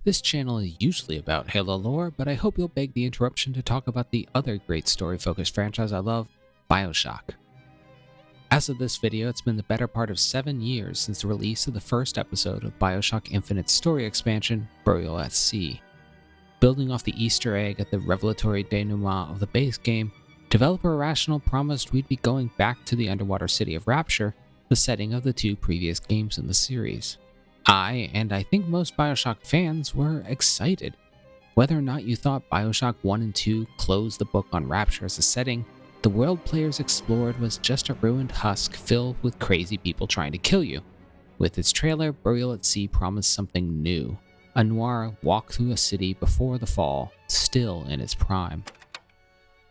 This channel is usually about Halo lore, but I hope you'll beg the interruption to talk about the other great story-focused franchise I love, BioShock. As of this video, it's been the better part of 7 years since the release of the first episode of BioShock Infinite's story expansion, Burial at Sea. Building off the Easter egg at the revelatory denouement of the base game, developer Irrational promised we'd be going back to the underwater city of Rapture, the setting of the 2 previous games in the series. And I think most BioShock fans were excited. Whether or not you thought BioShock 1 and 2 closed the book on Rapture as a setting, the world players explored was just a ruined husk filled with crazy people trying to kill you. With its trailer, Burial at Sea promised something new. A noir walk through a city before the fall, still in its prime.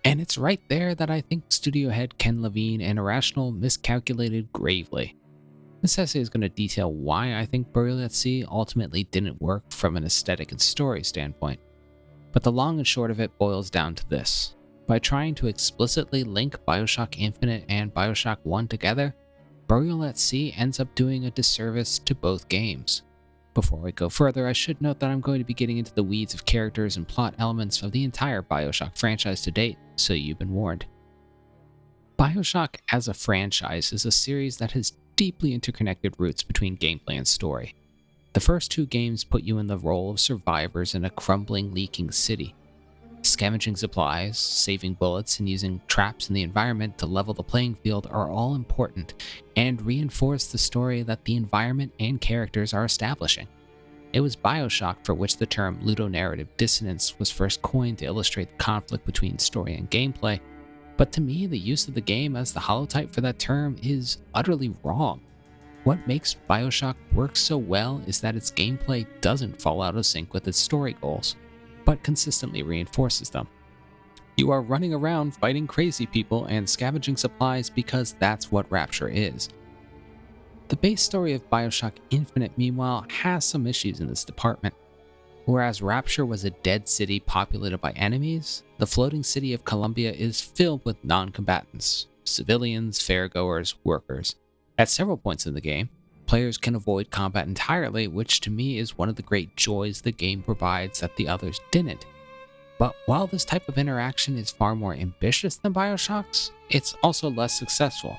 And it's right there that I think studio head Ken Levine and Irrational miscalculated gravely. This essay is going to detail why I think Burial at Sea ultimately didn't work from an aesthetic and story standpoint. But the long and short of it boils down to this. By trying to explicitly link BioShock Infinite and BioShock 1 together, Burial at Sea ends up doing a disservice to both games. Before we go further, I should note that I'm going to be getting into the weeds of characters and plot elements of the entire BioShock franchise to date, so you've been warned. BioShock as a franchise is a series that has deeply interconnected roots between gameplay and story. The first 2 games put you in the role of survivors in a crumbling, leaking city. Scavenging supplies, saving bullets, and using traps in the environment to level the playing field are all important and reinforce the story that the environment and characters are establishing. It was BioShock for which the term ludonarrative dissonance was first coined to illustrate the conflict between story and gameplay, but to me, the use of the game as the holotype for that term is utterly wrong. What makes BioShock work so well is that its gameplay doesn't fall out of sync with its story goals, but consistently reinforces them. You are running around fighting crazy people and scavenging supplies because that's what Rapture is. The base story of BioShock Infinite, meanwhile, has some issues in this department. Whereas Rapture was a dead city populated by enemies, the floating city of Columbia is filled with non-combatants, civilians, fairgoers, workers. At several points in the game, players can avoid combat entirely, which to me is one of the great joys the game provides that the others didn't. But while this type of interaction is far more ambitious than BioShock's, it's also less successful.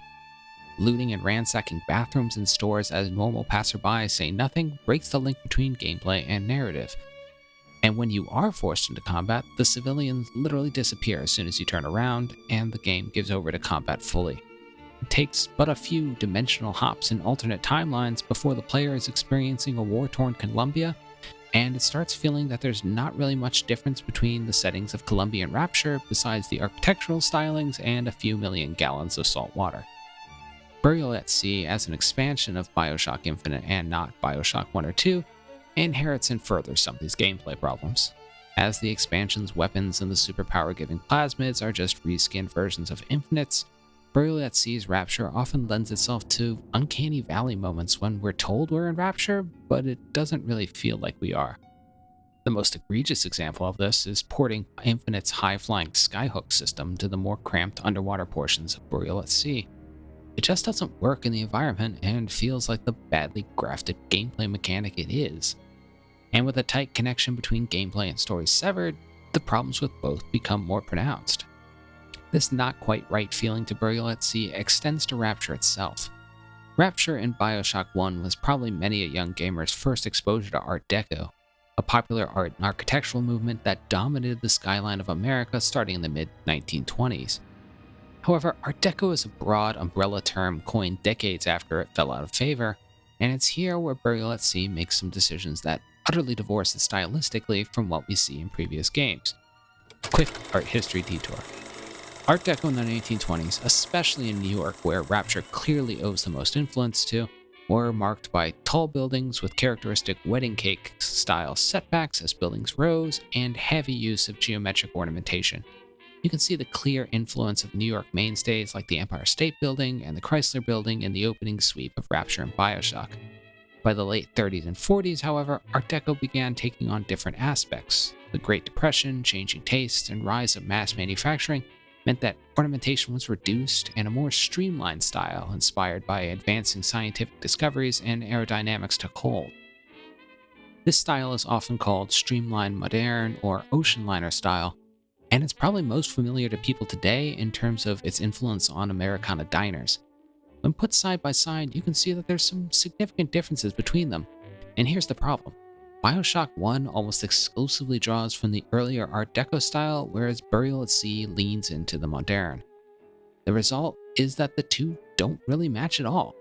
Looting and ransacking bathrooms and stores as normal passerbys say nothing breaks the link between gameplay and narrative. And when you are forced into combat, the civilians literally disappear as soon as you turn around, and the game gives over to combat fully. It takes but a few dimensional hops in alternate timelines before the player is experiencing a war-torn Columbia, and it starts feeling that there's not really much difference between the settings of Columbia and Rapture besides the architectural stylings and a few million gallons of salt water. Burial at Sea, as an expansion of BioShock Infinite and not BioShock 1 or 2, inherits and furthers some of these gameplay problems. As the expansion's weapons and the superpower-giving plasmids are just reskinned versions of Infinites, Burial at Sea's Rapture often lends itself to uncanny valley moments when we're told we're in Rapture, but it doesn't really feel like we are. The most egregious example of this is porting Infinite's high-flying skyhook system to the more cramped underwater portions of Burial at Sea. It just doesn't work in the environment and feels like the badly grafted gameplay mechanic it is. And with a tight connection between gameplay and story severed, the problems with both become more pronounced. This not quite right feeling to Burial at Sea extends to Rapture itself. Rapture in BioShock 1 was probably many a young gamer's first exposure to Art Deco, a popular art and architectural movement that dominated the skyline of America starting in the mid-1920s. However, Art Deco is a broad umbrella term coined decades after it fell out of favor, and it's here where Burial at Sea makes some decisions that utterly divorce it stylistically from what we see in previous games. Quick art history detour. Art Deco in the 1920s, especially in New York where Rapture clearly owes the most influence to, were marked by tall buildings with characteristic wedding cake style setbacks as buildings rose, and heavy use of geometric ornamentation. You can see the clear influence of New York mainstays like the Empire State Building and the Chrysler Building in the opening sweep of Rapture and BioShock. By the late 30s and 40s, however, Art Deco began taking on different aspects. The Great Depression, changing tastes, and rise of mass manufacturing meant that ornamentation was reduced and a more streamlined style inspired by advancing scientific discoveries and aerodynamics took hold. This style is often called streamlined modern or ocean liner style, and it's probably most familiar to people today in terms of its influence on Americana diners. When put side by side, you can see that there's some significant differences between them. And here's the problem. BioShock 1 almost exclusively draws from the earlier Art Deco style, whereas Burial at Sea leans into the modern. The result is that the two don't really match at all.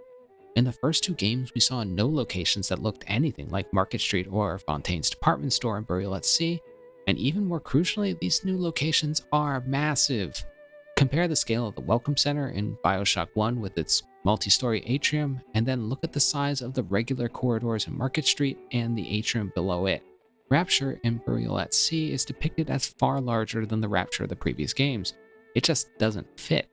In the first two games, we saw no locations that looked anything like Market Street or Fontaine's department store in Burial at Sea, and even more crucially, these new locations are massive. Compare the scale of the Welcome Center in BioShock 1 with its multi-story atrium, and then look at the size of the regular corridors in Market Street and the atrium below it. Rapture in Burial at Sea is depicted as far larger than the Rapture of the previous games. It just doesn't fit.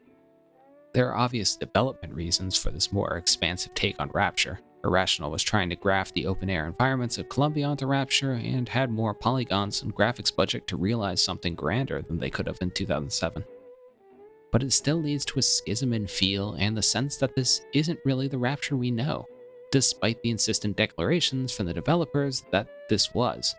There are obvious development reasons for this more expansive take on Rapture. Irrational was trying to graft the open-air environments of Columbia onto Rapture and had more polygons and graphics budget to realize something grander than they could have in 2007. But it still leads to a schism in feel and the sense that this isn't really the Rapture we know, despite the insistent declarations from the developers that this was.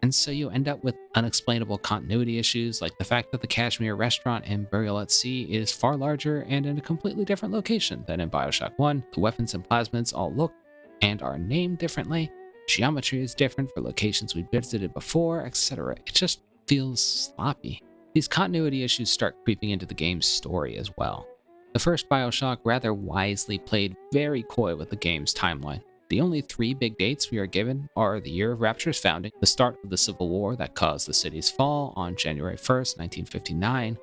And so you end up with unexplainable continuity issues like the fact that the Kashmir restaurant in Burial at Sea is far larger and in a completely different location than in BioShock 1. The weapons and plasmids all look and are named differently. Geometry is different for locations we visited before, etc. It just feels sloppy. These continuity issues start creeping into the game's story as well. The first BioShock rather wisely played very coy with the game's timeline. The only three big dates we are given are the year of Rapture's founding, the start of the Civil War that caused the city's fall on January 1st, 1959,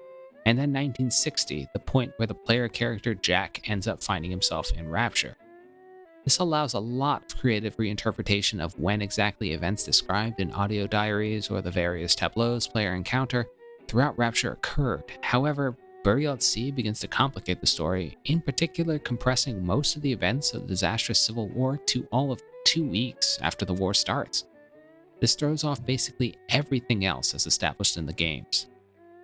and then 1960, the point where the player character Jack ends up finding himself in Rapture. This allows a lot of creative reinterpretation of when exactly events described in audio diaries or the various tableaus player encounter throughout Rapture occurred. However, Burial at Sea begins to complicate the story, in particular compressing most of the events of the disastrous Civil War to all of 2 weeks after the war starts. This throws off basically everything else as established in the games.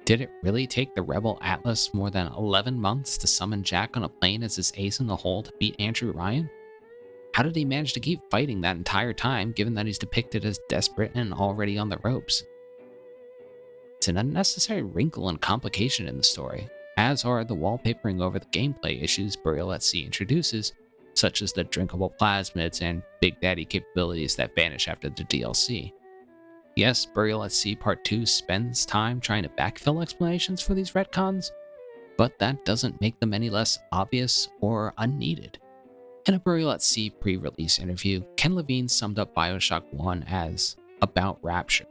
Did it really take the rebel Atlas more than 11 months to summon Jack on a plane as his ace in the hole to beat Andrew Ryan? How did he manage to keep fighting that entire time, given that he's depicted as desperate and already on the ropes? It's an unnecessary wrinkle and complication in the story, as are the wallpapering over the gameplay issues Burial at Sea introduces, such as the drinkable plasmids and Big Daddy capabilities that vanish after the DLC. Yes, Burial at Sea Part 2 spends time trying to backfill explanations for these retcons, but that doesn't make them any less obvious or unneeded. In a Burial at Sea pre-release interview, Ken Levine summed up BioShock 1 as about Rapture,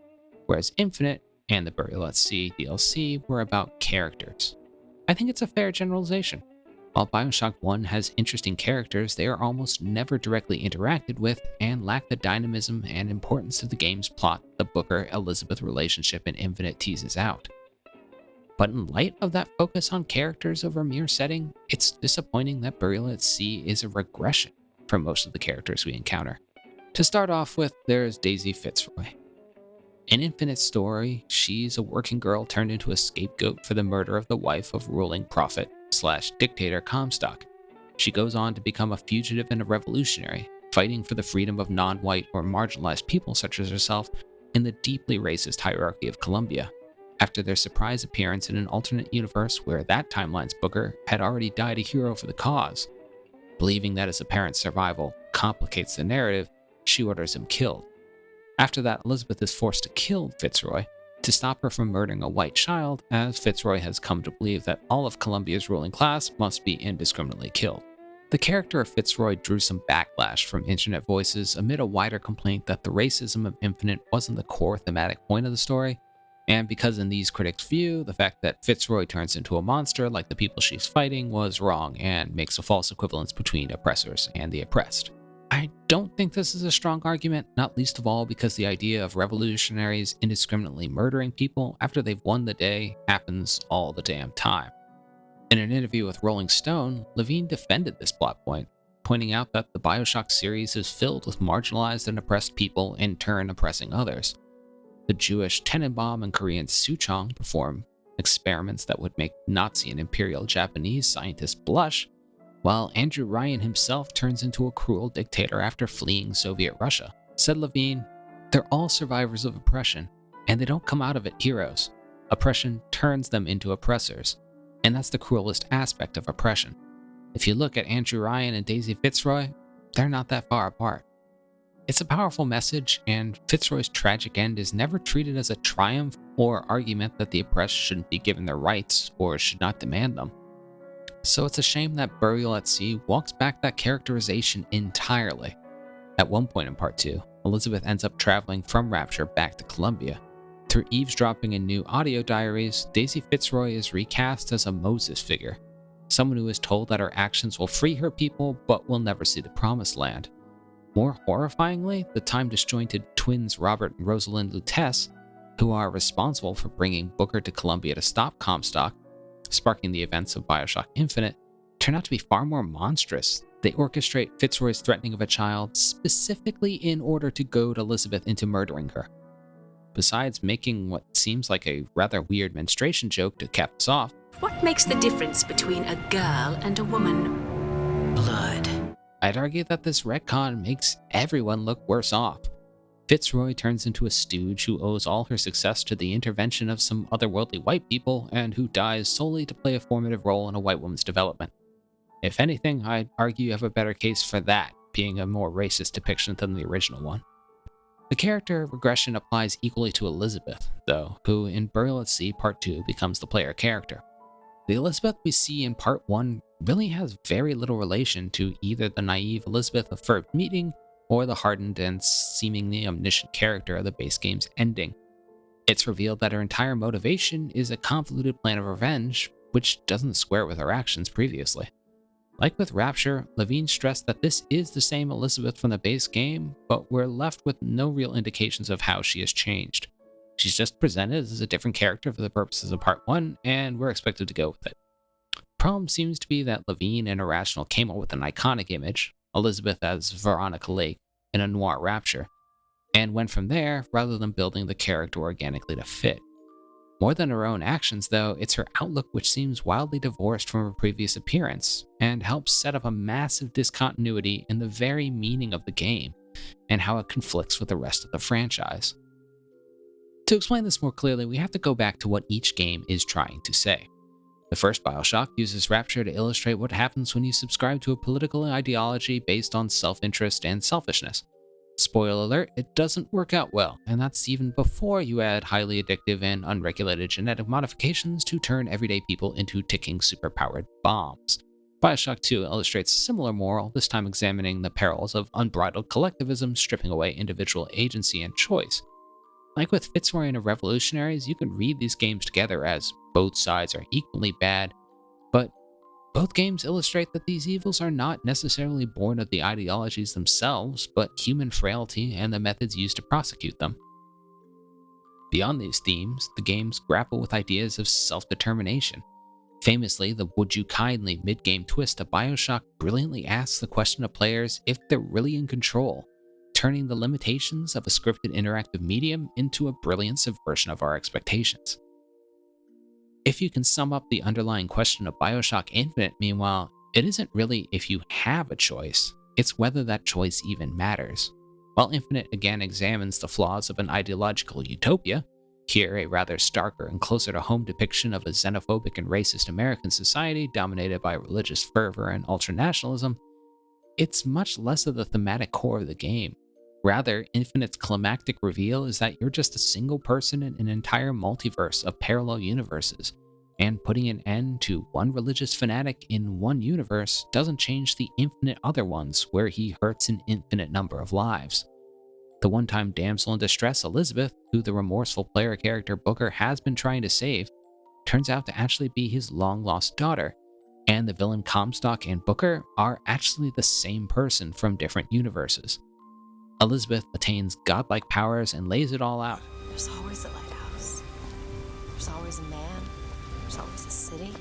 whereas Infinite and the Burial at Sea DLC were about characters. I think it's a fair generalization. While BioShock 1 has interesting characters, they are almost never directly interacted with and lack the dynamism and importance to the game's plot the Booker-Elizabeth relationship in Infinite teases out. But in light of that focus on characters over mere setting, it's disappointing that Burial at Sea is a regression for most of the characters we encounter. To start off with, there's Daisy Fitzroy. In Infinite's story, she's a working girl turned into a scapegoat for the murder of the wife of ruling prophet/dictator Comstock. She goes on to become a fugitive and a revolutionary, fighting for the freedom of non-white or marginalized people such as herself in the deeply racist hierarchy of Columbia, after their surprise appearance in an alternate universe where that timeline's Booker had already died a hero for the cause. Believing that his apparent survival complicates the narrative, she orders him killed. After that, Elizabeth is forced to kill Fitzroy to stop her from murdering a white child, as Fitzroy has come to believe that all of Columbia's ruling class must be indiscriminately killed. The character of Fitzroy drew some backlash from internet voices amid a wider complaint that the racism of Infinite wasn't the core thematic point of the story, and because in these critics' view, the fact that Fitzroy turns into a monster like the people she's fighting was wrong and makes a false equivalence between oppressors and the oppressed. I don't think this is a strong argument, not least of all because the idea of revolutionaries indiscriminately murdering people after they've won the day happens all the damn time. In an interview with Rolling Stone, Levine defended this plot point, pointing out that the BioShock series is filled with marginalized and oppressed people in turn oppressing others. The Jewish Tenenbaum and Korean Suchong perform experiments that would make Nazi and Imperial Japanese scientists blush, while Andrew Ryan himself turns into a cruel dictator after fleeing Soviet Russia. Said Levine, "They're all survivors of oppression, and they don't come out of it heroes. Oppression turns them into oppressors, and that's the cruelest aspect of oppression. If you look at Andrew Ryan and Daisy Fitzroy, they're not that far apart." It's a powerful message, and Fitzroy's tragic end is never treated as a triumph or argument that the oppressed shouldn't be given their rights or should not demand them. So it's a shame that Burial at Sea walks back that characterization entirely. At one point in Part 2, Elizabeth ends up traveling from Rapture back to Columbia. Through eavesdropping in new audio diaries, Daisy Fitzroy is recast as a Moses figure, someone who is told that her actions will free her people but will never see the promised land. More horrifyingly, the time-disjointed twins Robert and Rosalind Lutece, who are responsible for bringing Booker to Columbia to stop Comstock, sparking the events of BioShock Infinite, turn out to be far more monstrous. They orchestrate Fitzroy's threatening of a child specifically in order to goad Elizabeth into murdering her. Besides making what seems like a rather weird menstruation joke to cap us off, what makes the difference between a girl and a woman? Blood. I'd argue that this retcon makes everyone look worse off. Fitzroy turns into a stooge who owes all her success to the intervention of some otherworldly white people and who dies solely to play a formative role in a white woman's development. If anything, I'd argue you have a better case for that being a more racist depiction than the original one. The character regression applies equally to Elizabeth, though, who in Burial at Sea Part 2 becomes the player character. The Elizabeth we see in Part 1 really has very little relation to either the naive Elizabeth of first meeting or the hardened and seemingly omniscient character of the base game's ending. It's revealed that her entire motivation is a convoluted plan of revenge, which doesn't square with her actions previously. Like with Rapture, Levine stressed that this is the same Elizabeth from the base game, but we're left with no real indications of how she has changed. She's just presented as a different character for the purposes of Part 1, and we're expected to go with it. Problem seems to be that Levine and Irrational came up with an iconic image, Elizabeth as Veronica Lake, in a noir Rapture, and went from there rather than building the character organically to fit. More than her own actions, though, it's her outlook which seems wildly divorced from her previous appearance, and helps set up a massive discontinuity in the very meaning of the game, and how it conflicts with the rest of the franchise. To explain this more clearly, we have to go back to what each game is trying to say. The first BioShock uses Rapture to illustrate what happens when you subscribe to a political ideology based on self-interest and selfishness. Spoiler alert, it doesn't work out well, and that's even before you add highly addictive and unregulated genetic modifications to turn everyday people into ticking superpowered bombs. BioShock 2 illustrates a similar moral, this time examining the perils of unbridled collectivism stripping away individual agency and choice. Like with Fitzroy and the Revolutionaries, you can read these games together as both sides are equally bad, but both games illustrate that these evils are not necessarily born of the ideologies themselves, but human frailty and the methods used to prosecute them. Beyond these themes, the games grapple with ideas of self-determination. Famously, the "would you kindly" mid-game twist of BioShock brilliantly asks the question of players if they're really in control, turning the limitations of a scripted interactive medium into a brilliant subversion of our expectations. If you can sum up the underlying question of BioShock Infinite, meanwhile, it isn't really if you have a choice, it's whether that choice even matters. While Infinite again examines the flaws of an ideological utopia, here a rather starker and closer to home depiction of a xenophobic and racist American society dominated by religious fervor and ultranationalism, it's much less of the thematic core of the game. Rather, Infinite's climactic reveal is that you're just a single person in an entire multiverse of parallel universes, and putting an end to one religious fanatic in one universe doesn't change the infinite other ones where he hurts an infinite number of lives. The one-time damsel in distress Elizabeth, who the remorseful player character Booker has been trying to save, turns out to actually be his long-lost daughter, and the villain Comstock and Booker are actually the same person from different universes. Elizabeth attains godlike powers and lays it all out. There's always a lighthouse. There's always a man. There's always a city.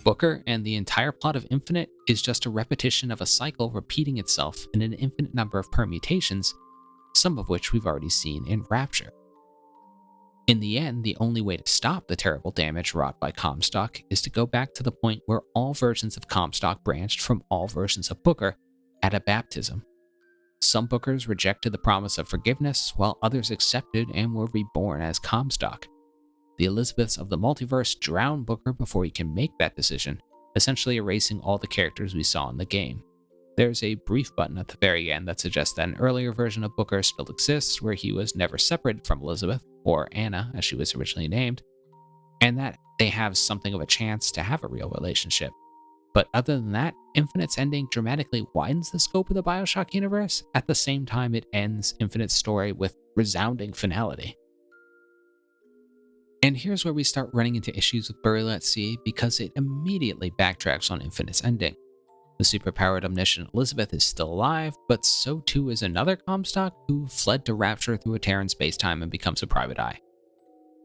Booker and the entire plot of Infinite is just a repetition of a cycle repeating itself in an infinite number of permutations, some of which we've already seen in Rapture. In the end, the only way to stop the terrible damage wrought by Comstock is to go back to the point where all versions of Comstock branched from all versions of Booker at a baptism. some Bookers rejected the promise of forgiveness, while others accepted and were reborn as Comstock. The Elizabeths of the multiverse drown Booker before he can make that decision, essentially erasing all the characters we saw in the game. There's a brief button at the very end that suggests that an earlier version of Booker still exists, where he was never separated from Elizabeth, or Anna as she was originally named, and that they have something of a chance to have a real relationship. But other than that, Infinite's ending dramatically widens the scope of the BioShock universe. At the same time, it ends Infinite's story with resounding finality. And here's where we start running into issues with Burial at Sea, because it immediately backtracks on Infinite's ending. The superpowered omniscient Elizabeth is still alive, but so too is another Comstock who fled to Rapture through a tear in space-time and becomes a private eye.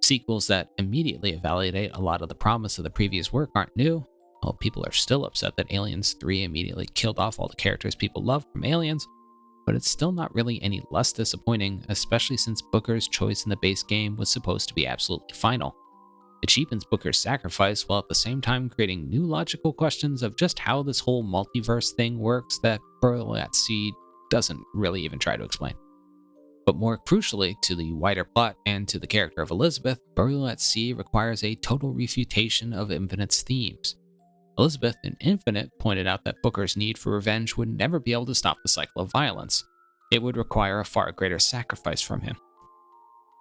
Sequels that immediately invalidate a lot of the promise of the previous work aren't new. While people are still upset that Aliens 3 immediately killed off all the characters people loved from Aliens, but it's still not really any less disappointing, especially since Booker's choice in the base game was supposed to be absolutely final. It cheapens Booker's sacrifice while at the same time creating new logical questions of just how this whole multiverse thing works that Burial at Sea doesn't really even try to explain. But more crucially to the wider plot and to the character of Elizabeth, Burial at Sea requires a total refutation of Infinite's themes. Elizabeth in Infinite pointed out that Booker's need for revenge would never be able to stop the cycle of violence. It would require a far greater sacrifice from him.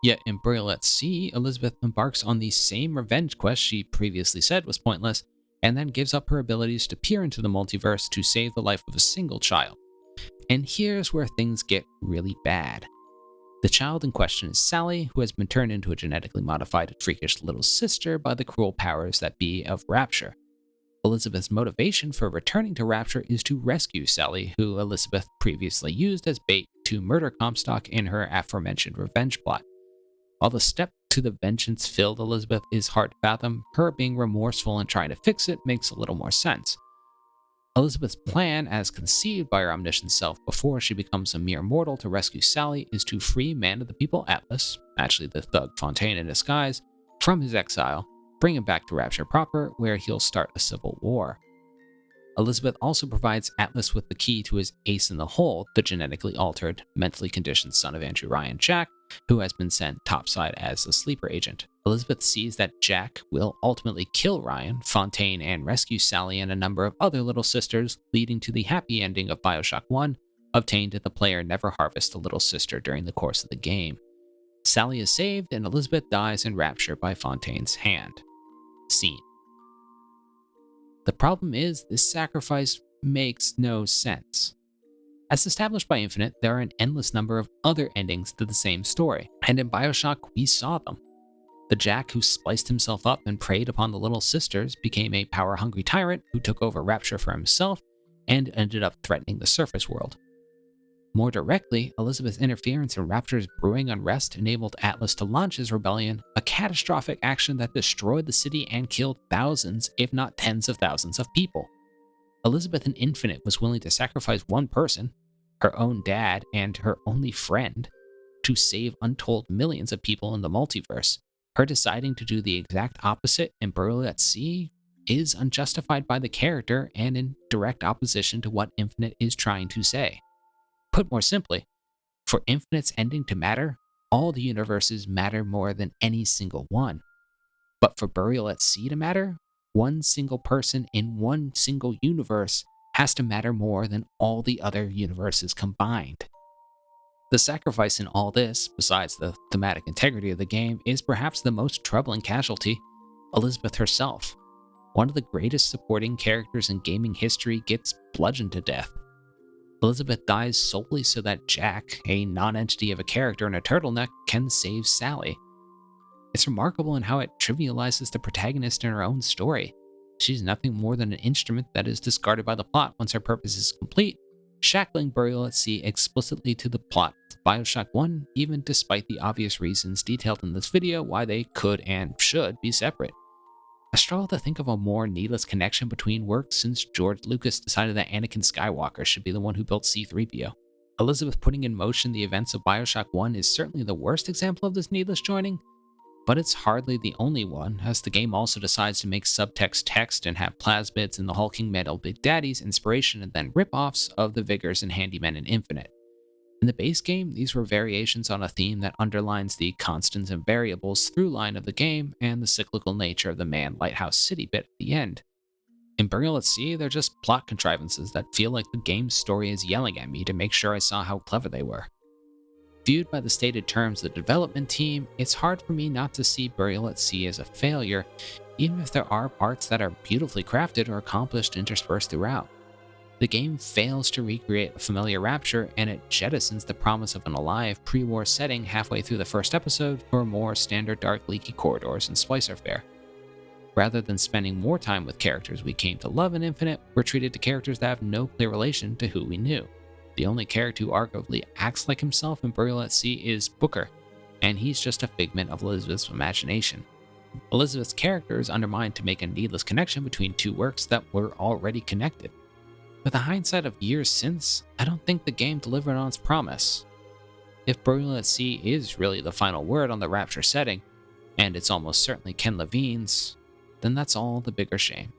Yet in Burial at Sea, Elizabeth embarks on the same revenge quest she previously said was pointless, and then gives up her abilities to peer into the multiverse to save the life of a single child. And here's where things get really bad. The child in question is Sally, who has been turned into a genetically modified freakish little sister by the cruel powers that be of Rapture. Elizabeth's motivation for returning to Rapture is to rescue Sally, who Elizabeth previously used as bait to murder Comstock in her aforementioned revenge plot. While the step to the vengeance-filled Elizabeth is hard to fathom, her being remorseful and trying to fix it makes a little more sense. Elizabeth's plan, as conceived by her omniscient self before she becomes a mere mortal to rescue Sally, is to free Man of the People Atlas, actually the thug Fontaine in disguise, from his exile, bring him back to Rapture proper, where he'll start a civil war. Elizabeth also provides Atlas with the key to his ace in the hole, the genetically altered, mentally conditioned son of Andrew Ryan, Jack, who has been sent topside as a sleeper agent. Elizabeth sees that Jack will ultimately kill Ryan, Fontaine, and rescue Sally and a number of other little sisters, leading to the happy ending of BioShock 1, obtained if the player never harvests a little sister during the course of the game. Sally is saved, and Elizabeth dies in Rapture by Fontaine's hand. Scene. The problem is, this sacrifice makes no sense. As established by Infinite, there are an endless number of other endings to the same story, and in BioShock, we saw them. The Jack who spliced himself up and preyed upon the little sisters became a power-hungry tyrant who took over Rapture for himself and ended up threatening the surface world. More directly, Elizabeth's interference in Rapture's brewing unrest enabled Atlas to launch his rebellion, a catastrophic action that destroyed the city and killed thousands, if not tens of thousands of people. Elizabeth in Infinite was willing to sacrifice one person, her own dad and her only friend, to save untold millions of people in the multiverse. Her deciding to do the exact opposite in Burial at Sea is unjustified by the character and in direct opposition to what Infinite is trying to say. Put more simply, for Infinite's ending to matter, all the universes matter more than any single one. But for Burial at Sea to matter, one single person in one single universe has to matter more than all the other universes combined. The sacrifice in all this, besides the thematic integrity of the game, is perhaps the most troubling casualty, Elizabeth herself. One of the greatest supporting characters in gaming history gets bludgeoned to death. Elizabeth dies solely so that Jack, a non-entity of a character in a turtleneck, can save Sally. It's remarkable in how it trivializes the protagonist in her own story. She's nothing more than an instrument that is discarded by the plot once her purpose is complete, shackling Burial at Sea explicitly to the plot of BioShock 1, even despite the obvious reasons detailed in this video why they could and should be separate. I struggle to think of a more needless connection between works since George Lucas decided that Anakin Skywalker should be the one who built C-3PO. Elizabeth putting in motion the events of BioShock 1 is certainly the worst example of this needless joining, but it's hardly the only one, as the game also decides to make subtext text and have plasmids and the hulking metal Big Daddies inspiration and then rip-offs of the Vigors and Handymen in Infinite. In the base game, these were variations on a theme that underlines the constants and variables through line of the game and the cyclical nature of the Man Lighthouse City bit at the end. In Burial at Sea, they're just plot contrivances that feel like the game's story is yelling at me to make sure I saw how clever they were. Viewed by the stated terms of the development team, it's hard for me not to see Burial at Sea as a failure, even if there are parts that are beautifully crafted or accomplished interspersed throughout. The game fails to recreate a familiar Rapture, and it jettisons the promise of an alive pre-war setting halfway through the first episode for more standard dark leaky corridors and splicer fare. Rather than spending more time with characters we came to love in Infinite, we're treated to characters that have no clear relation to who we knew. The only character who arguably acts like himself in Burial at Sea is Booker, and he's just a figment of Elizabeth's imagination. Elizabeth's character is undermined to make a needless connection between two works that were already connected. With the hindsight of years since, I don't think the game delivered on its promise. If Burial at Sea is really the final word on the Rapture setting, and it's almost certainly Ken Levine's, then that's all the bigger shame.